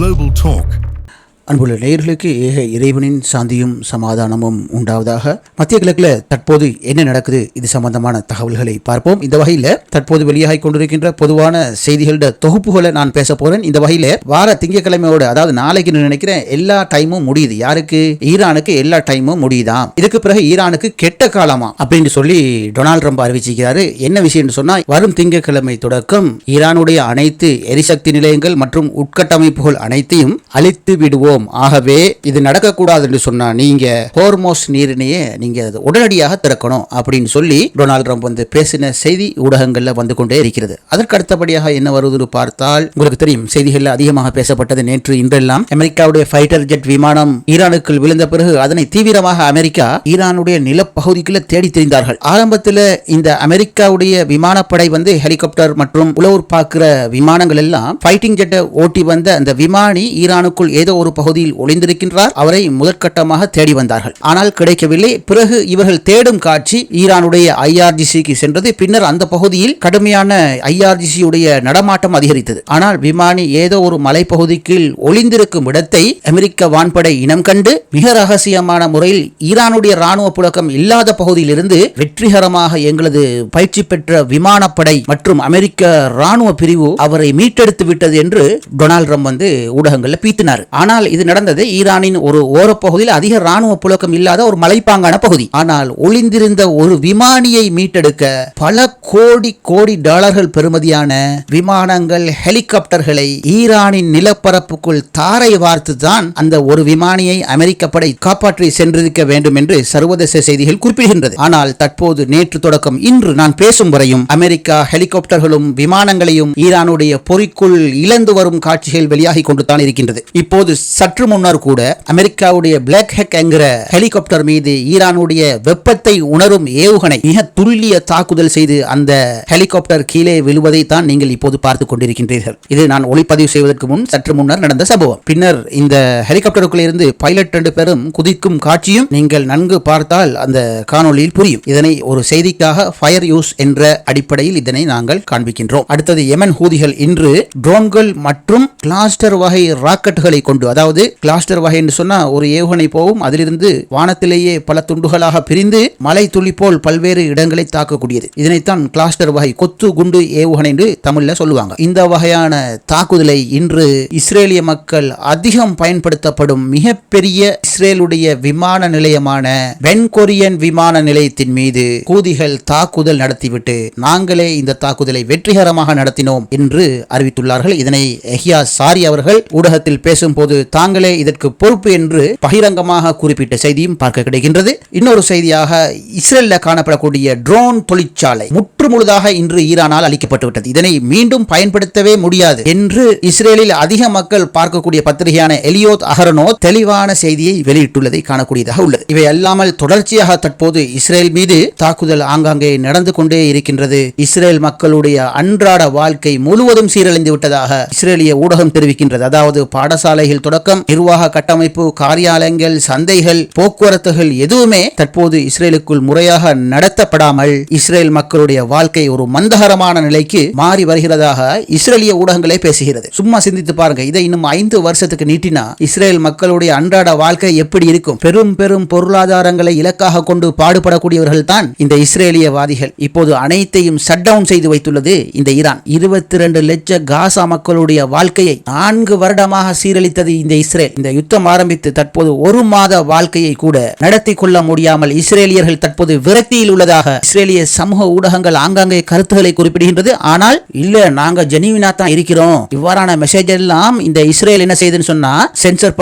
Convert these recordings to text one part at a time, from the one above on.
Global Talk. அன்புள்ள நேயர்களுக்கு ஏக இறைவனின் சாந்தியும் சமாதானமும் உண்டாவதாக. மத்திய கிழக்கில் தற்போது என்ன நடக்குது, இது சம்பந்தமான தகவல்களை பார்ப்போம். இந்த வகையில் தற்போது வெளியாகி கொண்டிருக்கின்ற பொதுவான செய்திகளோட தொகுப்புகளை நான் பேச போறேன். இந்த வகையில் வார திங்கட்கிழமையோட, அதாவது நாளைக்கு நினைக்கிறேன், எல்லா டைமும் முடியுது. யாருக்கு? ஈரானுக்கு எல்லா டைமும் முடியுதாம். இதுக்கு பிறகு ஈரானுக்கு கெட்ட காலமா அப்படின்னு சொல்லி டொனால்ட் ட்ரம்ப் அறிவிச்சிருக்கிறாரு. என்ன விஷயம்னு சொன்னா, வரும் திங்கட்கிழமை தொடக்கம் ஈரானுடைய அனைத்து எரிசக்தி நிலையங்கள் மற்றும் உட்கட்டமைப்புகள் அனைத்தையும் அழித்து விடுவோம். ஆகவே இது நடக்கக்கூடாது என்று சொன்னா நீங்க ஹோர்மோஸ் நீரிணையை நீங்க உடனடியாக திறக்கணும் அப்படின்னு சொல்லி டொனால்ட் ட்ரம்ப் பேசின செய்தி ஊடகங்கள்ல வந்து கொண்டே இருக்கிறது. அதற்கு அடுத்தபடியாக என்ன வருவதுன்னு பார்த்தால், உங்களுக்கு தெரியும், செய்திகள்ல அதிகமாக பேசப்பட்டது நேற்று இன்றெல்லாம் அமெரிக்காவுடைய ஃபைட்டர் ஜெட் விமானம் ஈரானுக்குள் விழுந்த பிறகு அதனை தீவிரமாக அமெரிக்கா ஈரானுடைய நிலப்பகுதிக்குள்ள தேடி தெரிந்தார்கள். ஆரம்பத்தில் இந்த அமெரிக்காவுடைய விமானப்படை ஹெலிகாப்டர் மற்றும் உளவு பார்க்கிற விமானங்கள் எல்லாம் ஃபைட்டிங் ஜெட்டை ஓட்டி வந்த அந்த விமானி ஈரானுக்குள் ஏதோ ஒரு பகுதியில் ஒளிந்திருக்கின்றார், அவரை முதற்கட்டமாக தேடி வந்தார்கள். ஆனால் கிடைக்கவில்லை. பிறகு இவர்கள் தேடும் காட்சி ஈரானுடைய ஐஆர்ஜிசிக்கு சென்றது. பின்னர் அந்த பகுதியில் கடுமையான ஐஆர்ஜிசியுடைய நடமாட்டம் அதிகரித்தது. ஆனால் விமானி ஏதோ ஒரு மலைப்பகுதிக்கு ஒளிந்திருக்கும் இடத்தை அமெரிக்க வான்படை இனம் கண்டு மிக ரகசியமான முறையில் ஈரானுடைய ராணுவ புழக்கம் இல்லாத பகுதியிலிருந்து வெற்றிகரமாக எங்களது பயிற்சி பெற்ற விமானப்படை மற்றும் அமெரிக்க ராணுவ பிரிவு அவரை மீட்டெடுத்து விட்டது என்று டொனால்ட் ட்ரம்ப் ஊடகங்களில் பீத்தினார். ஆனால் இது நடந்தது ஈரானின் ஒரு ஓரப்பகுதியில் அதிக ராணுவ புழக்கம் இல்லாத ஒரு மலைப்பாங்கான பகுதி. ஆனால் ஒளிந்திருந்த ஒரு விமானியை மீட்டெடுக்க பல கோடி கோடி டாலர்கள் பெறுமதியான விமானங்கள், ஹெலிகாப்டர்களை ஈரானின் நிலப்பரப்புக்குள் தாரை வார்த்து தான் அந்த ஒரு விமானியை அமெரிக்க படை காப்பாற்றி சென்றிருக்க வேண்டும் என்று சர்வதேச செய்திகள் குறிப்பிடுகின்றது. ஆனால் தற்போது நேற்று தொடக்கம் இன்று நான் பேசும் வரையும் அமெரிக்கா ஹெலிகாப்டர்களும் விமானங்களையும் ஈரானுடைய பொறிக்குள் இழந்து வரும் காட்சிகள் வெளியாகி கொண்டு தான் இருக்கின்றது. இப்போது சற்று முன்னர் கூட அமெரிக்காவுடைய பிளாக் ஹெக் என்கிற ஹெலிகாப்டர் மீது ஈரானுடைய வெப்பத்தை உணரும் ஏவுகணை மிக துல்லிய தாக்குதல் செய்து அந்த ஹெலிகாப்டர் கீழே விழுவதை தான் நீங்கள் இப்போது பார்த்துக் கொண்டிருக்கின்றீர்கள். இது நான் ஒளிப்பதிவு செய்வதற்கு முன் சற்று முன்னர் நடந்த சம்பவம். பின்னர் இந்த ஹெலிகாப்டருக்குள்ள இருந்து பைலட் 2 பேரும் குதிக்கும் காட்சியும் நீங்கள் நன்கு பார்த்தால் அந்த காணொலியில் புரியும். இதனை ஒரு செய்திக்காக ஃபயர் யூஸ் என்ற அடிப்படையில் இதனை நாங்கள் காண்பிக்கின்றோம். அடுத்தது, யெமன் ஹூதிகள் இன்று ட்ரோன்கள் மற்றும் கிளாஸ்டர் வகை ராக்கெட்டுகளை கொண்டு, அதாவது கிளாஸ்டர் வகை என்று சொன்னா ஒரு ஏவுகணை போகும், அதிலிருந்து வானத்திலேயே பல துண்டுகளாக பிரிந்து மலை துளி போல் பல்வேறு இடங்களை தாக்கக்கூடியது. இதனைத்தான் கிளாஸ்டர் வகை கொத்து குண்டு ஏவுகணை என்று தமிழ்ல சொல்லுவாங்க. இந்த வகையான தாக்குதலை இன்று இஸ்ரேலிய மக்கள் அதிகம் பயன்படுத்தப்படும் மிகப்பெரிய இஸ்ரேலுடைய விமான நிலையமான பென் கொரியன் விமான நிலையத்தின் மீது ஹூதிகள் தாக்குதல் நடத்திவிட்டு நாங்களே இந்த தாக்குதலை வெற்றிகரமாக நடத்தினோம் என்று அறிவித்துள்ளார்கள். இதனை எஹியா சாரி அவர்கள் ஊடகத்தில் பேசும்போது தாங்களே இதற்கு பொறுப்பு என்று பகிரங்கமாக குறிப்பிட்ட செய்தியும் பார்க்க கிடைக்கின்றது. இன்னொரு செய்தியாக, இஸ்ரேல்ல காணப்படக்கூடிய ட்ரோன் தொழிற்சாலை முற்றுமுழுதாக இன்று ஈரானால் அளிக்கப்பட்டுவிட்டது. இதனை மீண்டும் பயன்படுத்தவே முடியாது என்று இஸ்ரேலில் அதிக மக்கள் பார்க்கக்கூடிய பத்திரிகையான எலியோத் அஹரோனோத் தெளிவான செய்தியை வெளியிட்டுள்ளதை காணக்கூடியதாக உள்ளது. இவை அல்லாமல் தொடர்ச்சியாக தற்போது இஸ்ரேல் மீது தாக்குதல் ஆங்காங்கே நடந்து கொண்டே இருக்கின்றது. இஸ்ரேல் மக்களுடைய அன்றாட வாழ்க்கை முழுவதும் சீரழிந்து விட்டதாக இஸ்ரேலிய ஊடகம் தெரிவிக்கின்றது. அதாவது பாடசாலைகள் தொடக்கம் நிர்வாக கட்டமைப்பு, காரியாலயங்கள், சந்தைகள், போக்குவரத்துகள் எதுவுமே தற்போது இஸ்ரேலுக்குள் முறையாக நடத்தப்படாமல் இஸ்ரேல் மக்களுடைய வாழ்க்கை ஒரு மந்தகரமான நிலைக்கு மாறி வருகிறதாக இஸ்ரேலிய ஊடகங்களே பேசுகிறது. சும்மா சிந்தித்து பாருங்க. இதை இன்னும் 5 வருஷத்துக்கு நீட்டினா இஸ்ரேல் மக்களுடைய அன்றாட வாழ்க்கை எப்படி இருக்கும்? பெரும் பெரும் பொருளாதாரங்களை இலக்காக கொண்டு பாடுபடக்கூடியவர்கள் தான் இந்த இஸ்ரேலியவாதிகள். இப்போது அனைத்தையும் ஷட் டவுன் செய்து வைத்துள்ளது இந்த ஈரான். 22 லட்சம் காசா மக்களுடைய வாழ்க்கையை 4 வருடமாக சீரழித்தது இந்த இஸ்ரேல். இந்த யுத்தம் ஆரம்பித்து தற்போது 1 மாத வாழ்க்கையை கூட நடத்தி கொள்ள முடியாமல் இஸ்ரேலியர்கள் தற்போது விரக்தியில் உள்ளதாக இஸ்ரேலிய சமூக ஊடகங்கள் ஆங்காங்கே கருத்துக்களை குறிப்பிடுகின்றது. ஆனால் இல்ல, நாங்க ஜெனிவினா தான் இருக்கிறோம், இவ்வாறான மெசேஜ் எல்லாம் இந்த இஸ்ரேல் என்ன செய்யுதுன்னு சொன்னா சென்சர்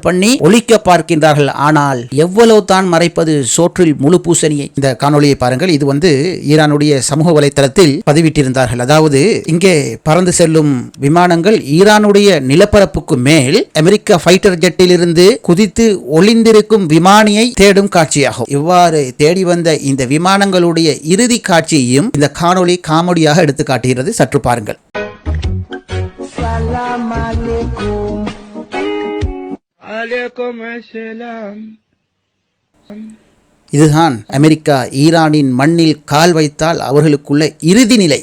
பண்ணி ஒழிக்க பார்க்கின்றார்கள். ஆனால் எவ்வளவு தான் மறைப்பது சோற்றில் முழு பூசணியை. இந்த காணொலியை பாருங்கள். இது ஈரானுடைய சமூக வலைத்தளத்தில் பதிவிட்டிருந்தார்கள். அதாவது இங்கே பறந்து செல்லும் விமானங்கள் ஈரானுடைய நிலப்பரப்புக்கு மேல் அமெரிக்க ஃபைட்டர் ஜெட்டில் இருந்து குதித்து ஒளிந்திருக்கும் விமானியை தேடும் காட்சியாகும். இவ்வாறு தேடி வந்த இந்த விமானங்களுடைய இறுதி காட்சியையும் இந்த காணொளி காமெடியாக எடுத்து காட்டுகிறது. சற்று பாருங்கள். இதுதான் அமெரிக்கா ஈரானின் மண்ணில் கால் வைத்தால் அவர்களுக்குள்ள இறுதி நிலை.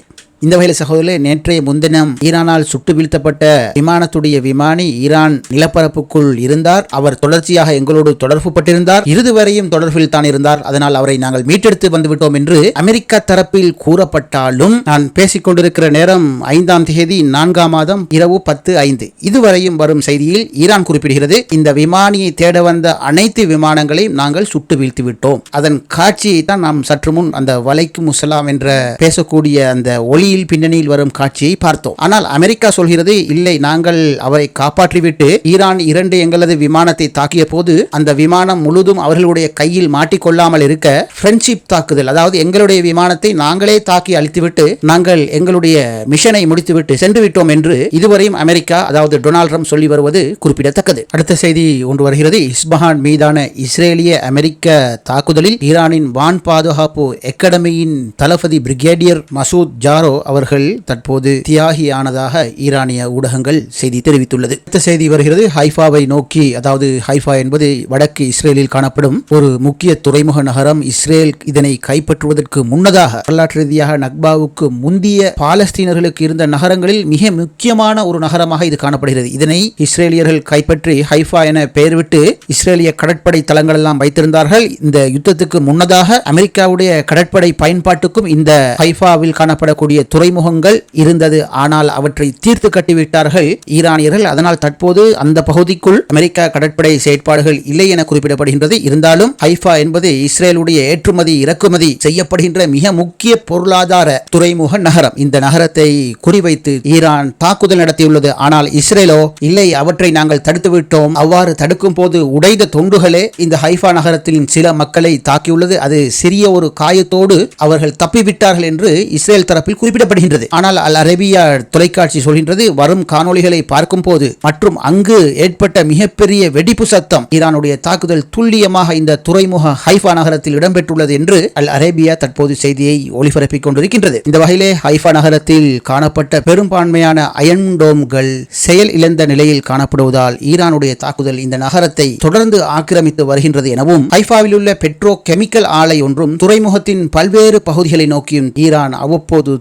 இந்த வகையில் சகோதரர்களே, நேற்றைய முன்தினம் ஈரானால் சுட்டு வீழ்த்தப்பட்ட விமானத்துடைய விமானி ஈரான் நிலப்பரப்புக்குள் இருந்தார். அவர் தொடர்ச்சியாக எங்களோடு தொடர்பு பட்டிருந்தார். இறுதி வரையும் தொடர்பில் தான் இருந்தார். அதனால் அவரை நாங்கள் மீட்டெடுத்து வந்துவிட்டோம் என்று அமெரிக்கா தரப்பில் கூறப்பட்டாலும், நான் பேசிக் கொண்டிருக்கிற நேரம் 5ஆம் தேதி 4ஆம் மாதம் இரவு 10:05 இதுவரையும் வரும் செய்தியில் ஈரான் குறிப்பிடுகிறது, இந்த விமானியை தேட வந்த அனைத்து விமானங்களையும் நாங்கள் சுட்டு வீழ்த்தி விட்டோம். அதன் காட்சியை தான் நாம் சற்று முன் அந்த வலைக்கும் முஸ்லாம் என்ற பேசக்கூடிய அந்த ஒளியில் பின்னணியில் வரும் காட்சியை பார்த்தோம். ஆனால் அமெரிக்கா சொல்கிறது, இல்லை, நாங்கள் அவரை காப்பாற்றிவிட்டு ஈரான் 2 எங்களது விமானத்தை தாக்கிய போது அந்த விமானம் முழுதும் அவர்களுடைய கையில் மாட்டிக்கொள்ளாமல் இருக்க ஃப்ரெண்ட்ஷிப் தாக்குதல், அதாவது எங்களுடைய விமானத்தை நாங்களே தாக்கி அழித்துவிட்டு நாங்கள் எங்களுடைய மிஷனை முடித்துவிட்டு சென்று விட்டோம் என்று இதுவரையும் அமெரிக்கா, அதாவது டொனால்ட் ட்ரம்ப் சொல்லி வருவது குறிப்பிடத்தக்கது. அடுத்த செய்தி ஒன்று வருகிறது. இஸ்பஹான் மீதான இஸ்ரேலிய அமெரிக்க தாக்குதலில் ஈரானின் வான் பாதுகாப்பு அகாடமியின் தளபதி பிரிகேடியர் மசூத் ஜாரோ அவர்கள் தற்போது தியாகியானதாக ஈரானிய ஊடகங்கள் செய்தி தெரிவித்துள்ளது. அடுத்த செய்தி வருகிறது. ஹைஃபாவை நோக்கி, அதாவது ஹைஃபா என்பது வடக்கு இஸ்ரேலில் காணப்படும் ஒரு முக்கிய துறைமுக நகரம். இஸ்ரேல் இதனை கைப்பற்றுவதற்கு முன்னதாக வரலாற்று ரீதியாக நக்பாவுக்கு முந்திய பாலஸ்தீனர்களுக்கு இருந்த நகரங்களில் மிக முக்கியமான ஒரு நகரமாக இது காணப்படுகிறது. இதனை இஸ்ரேலியர்கள் கைப்பற்றி ஹைஃபா என பெயர் விட்டு இஸ்ரேலிய கடற்படை தளங்கள் எல்லாம் வைத்திருந்தார்கள். இந்த யுத்தத்துக்கு முன்னதாக அமெரிக்காவுடைய கடற்படை பயன்பாட்டுக்கும் இந்த ஹைஃபாவில் காணப்படக்கூடிய துறைமுகங்கள் இருந்தது. ஆனால் அவற்றை தீர்த்து கட்டிவிட்டார்கள் ஈரானியர்கள். அதனால் தற்போது அந்த பகுதிக்குள் அமெரிக்கா கடற்படை செயற்பாடுகள் இல்லை என குறிப்பிடப்படுகின்றது. இருந்தாலும் ஹைஃபா என்பது இஸ்ரேலுடைய ஏற்றுமதி இறக்குமதி செய்யப்படுகின்ற மிக முக்கிய பொருளாதார துறைமுக நகரம். இந்த நகரத்தை குறிவைத்து ஈரான் தாக்குதல் நடத்தியுள்ளது. ஆனால் இஸ்ரேலோ, இல்லை, அவற்றை நாங்கள் தடுத்து விட்டோம். அவ்வாறு தடுக்கும் போது உடைந்த தொண்டுகளே இந்த ஹைஃபா நகரத்தின் சில மக்களை தாக்கியுள்ளது. அது சிறிய ஒரு காயத்தோடு அவர்கள் தப்பிவிட்டார்கள் என்று இஸ்ரேல் தரப்பில் குறிப்பிடப்படுகின்றது. ஆனால் அல் அரேபியா தொலைக்காட்சி சொல்கின்றது, வரும் காணொளிகளை பார்க்கும் போது மற்றும் அங்கு ஏற்பட்ட மிகப்பெரிய வெடிப்பு சத்தம், ஈரானுடைய தாக்குதல் துல்லியமாக இந்த துறைமுக ஹைஃபா நகரத்தில் இடம்பெற்றுள்ளது என்று அல் அரேபியா தற்போது செய்தியை ஒளிபரப்பிக் கொண்டிருக்கின்றது. இந்த வகையிலே ஹைஃபா நகரத்தில் காணப்பட்ட பெரும்பான்மையான அயன் டோம்கள் செயல் இழந்த நிலையில் காணப்படுவதால் ஈரானுடைய தாக்குதல் இந்த நகரத்தை தொடர்ந்து ஆக்கிரமித்து வருகின்றது எனவும், ஹைஃபாவில் உள்ள பெட்ரோ கெமிக்கல் ஆலை ஒன்றும் துறைமுகத்தின் பல்வேறு பகுதிகளை நோக்கியும் ஈரான் அவ்வப்போது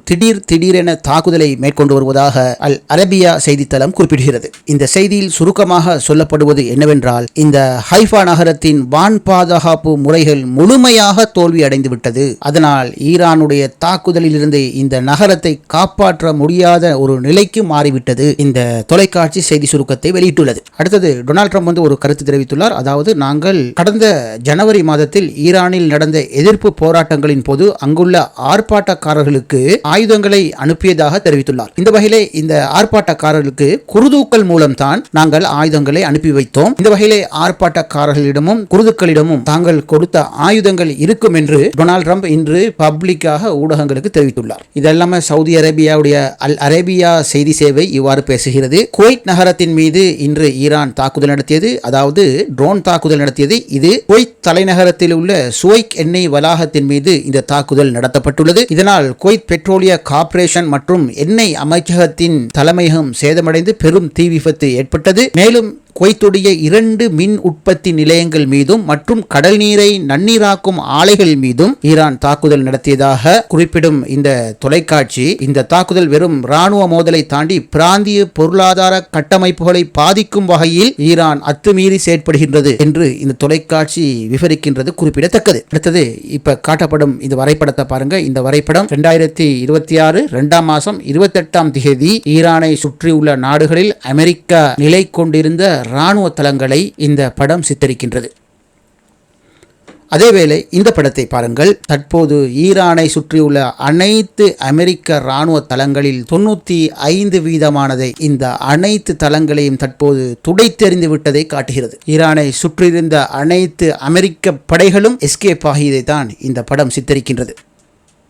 திடீரென தாக்குதலை மேற்கொண்டு வருவதாக அல் அரேபியா செய்தித்தளம் குறிப்பிடுகிறது. இந்த செய்தியில் சுருக்கமாக சொல்லப்படுவது என்னவென்றால், இந்த ஹைஃபா நகரத்தின் வான் பாதுகாப்பு முறைகள் முழுமையாக தோல்வி அடைந்து விட்டது. அதனால் ஈரானுடைய தாக்குதலில் இருந்து இந்த நகரத்தை காப்பாற்ற முடியாத ஒரு நிலைக்கு மாறிவிட்டது. இந்த தொலைக்காட்சி செய்தி சுருக்கத்தை வெளியிட்டுள்ளது. அடுத்தது, டொனால்ட் ட்ரம்ப் ஒரு கருத்து தெரிவித்துள்ளார். அதாவது, நாங்கள் கடந்த ஜனவரி மாதத்தில் ஈரானில் நடந்த எதிர்ப்பு போராட்டங்களின் போது அங்குள்ள ஆர்ப்பாட்டக்காரர்களுக்கு ஆயுதங்களை அனுப்பியதாக தெரிவித்துள்ளார். இந்த வகையிலே இந்த ஆர்ப்பாட்டக்காரர்களுக்கு குருதுக்கள் மூலம் தான் நாங்கள் ஆயுதங்களை அனுப்பி வைத்தோம். இந்த வகையிலே ஆர்ப்பாட்டக்காரர்களிடமும் குருதுக்களிடமும் தாங்கள் கொடுத்த ஆயுதங்கள் இருக்கும் என்று டொனால்ட் ட்ரம்ப் இன்று பப்ளிக்காக ஊடகங்களுக்கு தெரிவித்துள்ளார். இதெல்லாம சவுதி அரேபியாவுடைய அல் அரேபியா செய்தி சேவை இவ்வாறு பேசுகிறது. குவைத் நகரத்தின் மீது இன்று ஈரான் தாக்குதல் நடத்தியது, அதாவது ட்ரோன் தாக்குதல் நடத்தியது. இது குவைத் தலைநகரத்தில் உள்ள சுவைக் எண்ணெய் வளாகத்தின் மீது இந்த தாக்குதல் நடத்தப்பட்டுள்ளது. இதனால் குவைத் பெட்ரோலிய கார்ப்பரேஷன் மற்றும் எண்ணெய் அமைச்சகத்தின் தலைமையகம் சேதமடைந்து பெரும் தீ விபத்து ஏற்பட்டது. மேலும் குவைத்துடைய 2 மின் உற்பத்தி நிலையங்கள் மீதும் மற்றும் கடல் நீரை நன்னீராக்கும் ஆலைகள் மீதும் ஈரான் தாக்குதல் நடத்தியதாக குறிப்பிடும் இந்த தொலைக்காட்சி, இந்த தாக்குதல் வெறும் ராணுவ மோதலை தாண்டி பிராந்திய பொருளாதார கட்டமைப்புகளை பாதிக்கும் வகையில் ஈரான் அத்துமீறி செயற்படுகின்றது என்று இந்த தொலைக்காட்சி விவரிக்கின்றது குறிப்பிடத்தக்கது. அடுத்தது, இப்ப காட்டப்படும் இந்த வரைபடத்தை பாருங்க. இந்த வரைபடம் 2026 2ஆம் மாதம் 28ஆம் தேதி ஈரானை சுற்றியுள்ள நாடுகளில் அமெரிக்கா நிலை கொண்டிருந்த ராணுவ தளங்களை இந்த படம் சித்தரிக்கின்றது. அதேவேளை இந்த படத்தை பாருங்கள். தற்போது ஈரானை சுற்றியுள்ள அனைத்து அமெரிக்க ராணுவ தளங்களில் 95% இந்த அனைத்து தளங்களையும் தற்போது துடைத்தெறிந்து விட்டதை காட்டுகிறது. ஈரானை சுற்றியிருந்த அனைத்து அமெரிக்க படைகளும் எஸ்கேப் ஆகியதை தான் இந்த படம் சித்தரிக்கின்றது.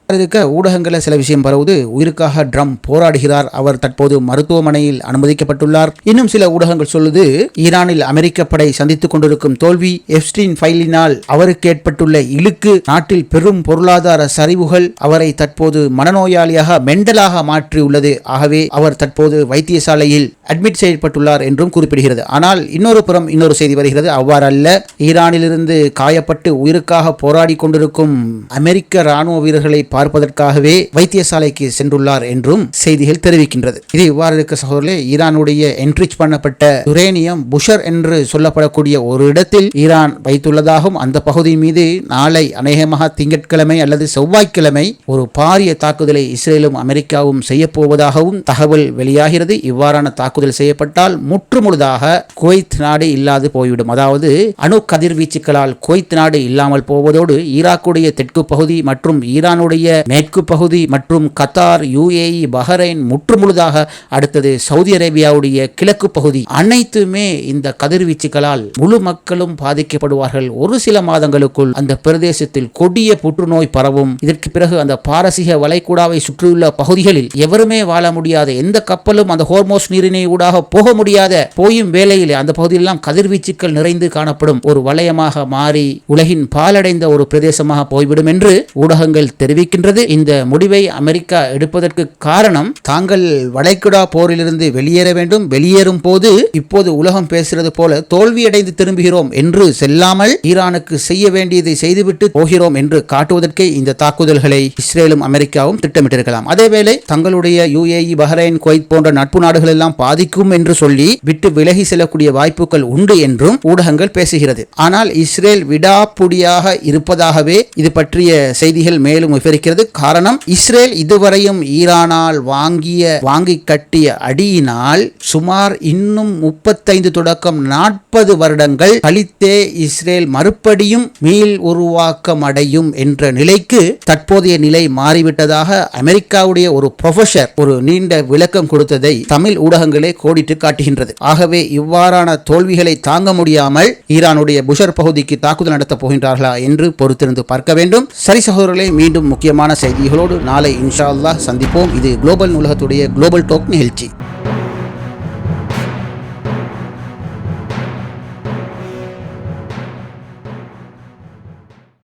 இருக்க ஊடகங்களில் சில விஷயம் பரவுது. உயிருக்காக ட்ரம்ப் போராடுகிறார், அவர் தற்போது மருத்துவமனையில் அனுமதிக்கப்பட்டுள்ளார். இன்னும் சில ஊடகங்கள் சொல்லுது, ஈரானில் அமெரிக்க படை சந்தித்துக் கொண்டிருக்கும் தோல்வி, எப்ஸ்டீன் ஃபைலினால் அவருக்கு ஏற்பட்டுள்ள இழுக்கு, நாட்டில் பெரும் பொருளாதார சரிவுகள் அவரை தற்போது மனநோயாளியாக மெண்டலாக மாற்றியுள்ளது. ஆகவே அவர் தற்போது வைத்தியசாலையில் அட்மிட் செய்யப்பட்டுள்ளார் என்றும் குறிப்பிடுகிறது. ஆனால் இன்னொரு புறம் இன்னொரு செய்தி வருகிறது, அவ்வாறல்ல, ஈரானிலிருந்து காயப்பட்டு உயிருக்காக போராடி கொண்டிருக்கும் அமெரிக்க ராணுவ வீரர்களை பார்ப்பதற்காகவே வைத்தியசாலைக்கு சென்றுள்ளார் என்றும் செய்திகள் தெரிவிக்கின்றது. இது இவ்வாறு இருக்க சகோதரர்களே, ஈரானுடைய என்ரிச் பண்ணப்பட்ட யுரேனியம் புஷர் என்று சொல்லப்படக்கூடிய ஒரு இடத்தில் ஈரான் வைத்துள்ளதாகவும் அந்த பகுதி மீது நாளை அநேகமாக திங்கட்கிழமை அல்லது செவ்வாய்க்கிழமை ஒரு பாரிய தாக்குதலை இஸ்ரேலும் அமெரிக்காவும் செய்ய போவதாகவும் தகவல் வெளியாகிறது. இவ்வாறான தாக்குதல் செய்யப்பட்டால் முற்றுமுழுதாக குவைத் நாடு இல்லாது போய்விடும். அதாவது அணு கதிர்வீச்சுகளால் குவைத் நாடு இல்லாமல் போவதோடு ஈராக்குடைய தெற்கு பகுதி மற்றும் ஈரானுடைய மேற்கு பகுதி மற்றும் கத்தார், UAE, பஹ்ரைன், முற்றுமுழுதாக அடுத்தது சவுதி அரேபியாவுடைய கிழக்கு பகுதி அனைத்துமே இந்த கதிர்வீச்சுகளால் முழு மக்களும் பாதிக்கப்படுவார்கள். ஒரு சில மாதங்களுக்குள் அந்த பிரதேசத்தில் கொடிய புற்றுநோய் பரவும். இதற்கு பிறகு அந்த பாரசீக வளைகுடாவை சுற்றியுள்ள பகுதிகளில் எவருமே வாழ முடியாத, எந்த கப்பலும் அந்த ஹோர்மோஸ் நீரிணை ஊடாக போக முடியாத போயும் வேளையில் அந்த பகுதியெல்லாம் கதிர்வீச்சுக்கள் நிறைந்து காணப்படும் ஒரு வலயமாக மாறி உலகின் பாலடைந்த ஒரு பிரதேசமாக போய்விடும் என்று ஊடகங்கள் தெரிவிக்கின்றது. இந்த முடிவை அமெரிக்கா எடுப்பதற்கு காரணம், தாங்கள் வளைகுடா போரிலிருந்து வெளியேற வேண்டும், வெளியேறும் போது இப்போது உலகம் பேசுகிறது போல தோல்வியடைந்து திரும்புகிறோம் என்று செல்லாமல் ஈரானுக்கு செய்ய வேண்டியதை செய்துவிட்டு போகிறோம் என்று காட்டுவதற்கே இந்த தாக்குதல்களை இஸ்ரேலும் அமெரிக்காவும் திட்டமிட்டிருக்கலாம். அதேவேளை தங்களுடைய UAE, பஹ்ரைன், குவைத் போன்ற நட்பு நாடுகள் எல்லாம் பாதிக்கும் என்று சொல்லி விட்டு விலகி செல்லக்கூடிய வாய்ப்புகள் உண்டு என்றும் ஊடகங்கள் பேசுகிறது. ஆனால் இஸ்ரேல் விடாப்புடியாக இருப்பதாகவே இது பற்றிய செய்திகள் மேலும் விவரிக்கிறது. காரணம், இஸ்ரேல் இதுவரையும் ஈரானால் வாங்கி கட்டிய அடியினால் சுமார் இன்னும் 35 தொடக்கம் 40 வருடங்கள் கழித்தே இஸ்ரேல் மறுபடியும் மீள் உருவாக்கம் அடையும் என்ற நிலைக்கு தற்போதைய நிலை மாறிவிட்டதாக அமெரிக்காவுடைய ஒரு ப்ரொஃபசர் ஒரு நீண்ட விளக்கம் கொடுத்ததை தமிழ் ஊடகங்களே கோடிட்டு காட்டுகின்றது. ஆகவே இவ்வாறான தோல்விகளை தாங்க முடியாமல் ஈரானுடைய புஷர் பகுதிக்கு தாக்குதல் நடத்தப் போகின்றார்களா என்று பொறுத்திருந்து பார்க்க வேண்டும். சரி சகோதரர்களே, மீண்டும் முக்கியமான செய்திகளோடு நாளை இன்ஷா அல்லாஹ் சந்திப்போம். இது குளோபல் நூலகத்துடைய குளோபல் டாக் நிகழ்ச்சி.